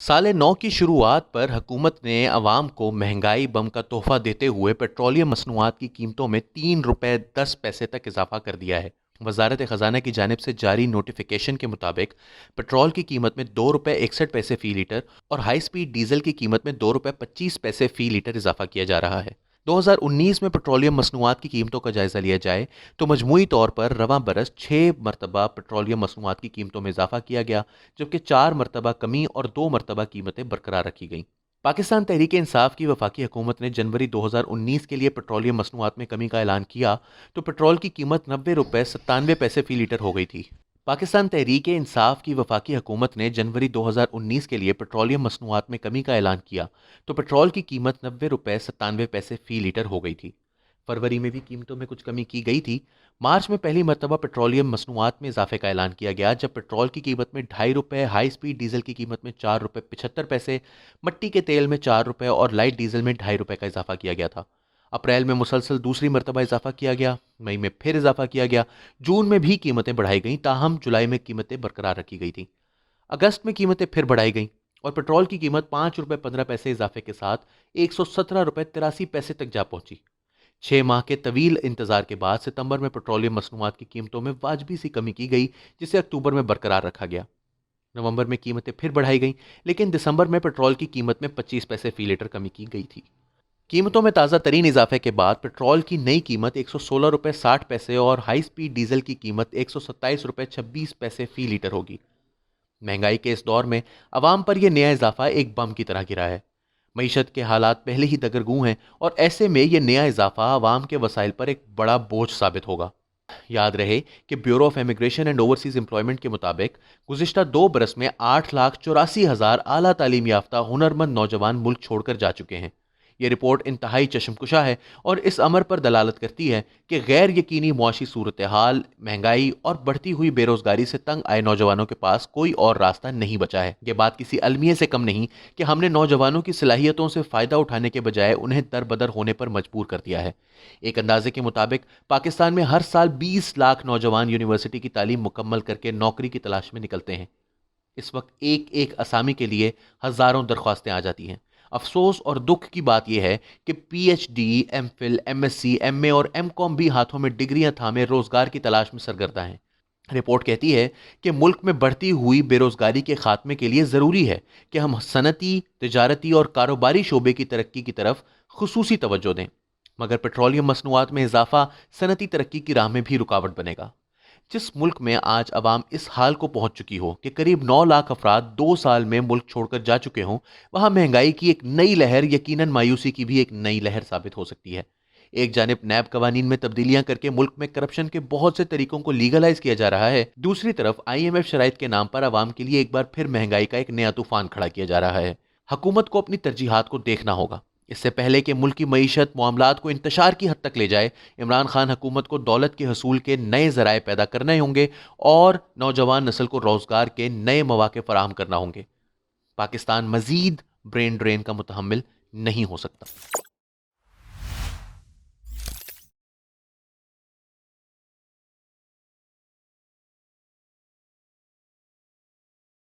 साल नौ की शुरुआत पर हुकूमत ने अवाम को महंगाई बम का तोहफा देते हुए पेट्रोलियम मसनूआत की कीमतों में 3 रुपये 10 पैसे तक इजाफा कर दिया है। वजारत ख़जाना की जानिब से जारी नोटिफिकेशन के मुताबिक पेट्रोल की कीमत में 2 रुपये 61 पैसे फ़ी लीटर और हाई स्पीड डीजल की कीमत में 2 रुपये 25 पैसे फ़ी लीटर इजाफा किया जा रहा है। 2019 में पेट्रोलियम मसनूआत की कीमतों का जायज़ा लिया जाए तो मजमूई तौर पर रवां बरस 6 मरतबा पेट्रोलियम मसनूआत की कीमतों में इजाफा किया गया, जबकि 4 मरतबा कमी और 2 मरतबा कीमतें बरकरार रखी गईं। पाकिस्तान तहरीक इंसाफ की वफाकी हुकूमत ने जनवरी 2019 के लिए पेट्रोलियम मसनूआत में कमी का ऐलान किया तो पेट्रोल की कीमत 90 रुपये 97 पैसे फ़ी लीटर हो गई थी। पाकिस्तान तहरीक इंसाफ की वफाकी हुकूमत ने जनवरी 2019 के लिए पेट्रोलियम मसनूआत में कमी का ऐलान किया तो पेट्रोल की कीमत 90 रुपये 97 पैसे फ़ी लीटर हो गई थी। फरवरी में भी कीमतों में कुछ कमी की गई थी। मार्च में पहली मरतबा पेट्रोलियम मसनूआत में इजाफे का ऐलान किया गया, जब पेट्रोल की कीमत में 2.5 रुपये, हाई स्पीड डीजल की कीमत में 4 रुपये 75 पैसे, मट्टी के तेल में 4 रुपये और लाइट डीजल में 2.5 रुपये का इजाफा किया गया था। अप्रैल में मुसलसल दूसरी मरतबा इजाफा किया गया, मई में फिर इजाफा किया गया, जून में भी कीमतें बढ़ाई गईं, ताहम जुलाई में कीमतें बरकरार रखी गई थीं। अगस्त में कीमतें फिर बढ़ाई गईं और पेट्रोल की कीमत 5 रुपये 15 पैसे इजाफे के साथ 117 रुपये 83 पैसे तक जा पहुंची। 6 माह के तवील इंतजार के बाद सितंबर में पेट्रोलियम मसनूआत की कीमतों में वाजबी सी कमी की गई, जिसे अक्टूबर में बरकरार रखा गया। नवंबर में कीमतें फिर बढ़ाई गईं, लेकिन दिसंबर में पेट्रोल की कीमत में 25 पैसे फी लीटर कमी की गई थी। कीमतों में ताज़ा तरीन इजाफे के बाद पेट्रोल की नई कीमत 116 रुपये 60 पैसे और हाई स्पीड डीजल की कीमत 127 रुपये 26 पैसे फी लीटर होगी। महंगाई के इस दौर में अवाम पर यह नया इजाफा एक बम की तरह गिरा है। मईशत के हालात पहले ही दगरगू हैं और ऐसे में यह नया इजाफा अवाम के वसाइल पर एक बड़ा बोझ साबित होगा। याद रहे कि bureau of immigration and overseas employment के मुताबिक गुज़िश्ता 2 बरस में 8,84,000 आला तालीम याफ्ता हुनरमंद नौजवान मुल्क छोड़कर जा चुके हैं। ये रिपोर्ट इंतहाई चशमकुशा है और इस अमर पर दलालत करती है कि गैर यकीनी मुआशी सूरत हाल, महंगाई और बढ़ती हुई बेरोजगारी से तंग आए नौजवानों के पास कोई और रास्ता नहीं बचा है। ये बात किसी अलमिये से कम नहीं कि हमने नौजवानों की सलाहियतों से फ़ायदा उठाने के बजाय उन्हें दरबदर होने पर मजबूर कर दिया है। एक अंदाजे के मुताबिक पाकिस्तान में हर साल 20 लाख नौजवान यूनिवर्सिटी की तालीम मुकम्मल करके नौकरी की तलाश में निकलते हैं। इस वक्त एक एक असामी के लिए हज़ारों दरख्वास्तें आ जाती हैं। अफसोस और दुख की बात यह है कि पीएचडी, एमफिल, एमएससी, एमए और एमकॉम भी हाथों में डिग्रियां थामे रोजगार की तलाश में सरगर्दा हैं। रिपोर्ट कहती है कि मुल्क में बढ़ती हुई बेरोजगारी के खात्मे के लिए ज़रूरी है कि हम सनती, तिजारती और कारोबारी शोबे की तरक्की की तरफ खुसूसी तवज्जो दें, मगर पेट्रोलियम मसनूआत में इजाफा सनती तरक्की की राह में भी रुकावट बनेगा। जिस मुल्क में आज अवाम इस हाल को पहुंच चुकी हो कि करीब 9 लाख अफराद 2 साल में मुल्क छोड़कर जा चुके हों, वहां महंगाई की एक नई लहर यकीनन मायूसी की भी एक नई लहर साबित हो सकती है। एक जानिब नैब कवानीन में तब्दीलियां करके मुल्क में करप्शन के बहुत से तरीकों को लीगलाइज किया जा रहा है, दूसरी तरफ IMF शराइत के नाम पर अवाम के लिए एक बार फिर महंगाई का एक नया तूफान खड़ा किया जा रहा है। हुकूमत को अपनी तरजीहात को देखना होगा। इससे पहले कि मुल्क की मईशत मामलात को इंतशार की हद तक ले जाए, इमरान खान हुकूमत को दौलत के हसूल के नए ज़राए पैदा करने होंगे और नौजवान नस्ल को रोज़गार के नए मौके फराहम करना होंगे। पाकिस्तान मजीद ब्रेन ड्रेन का मुतहम्मिल नहीं हो सकता।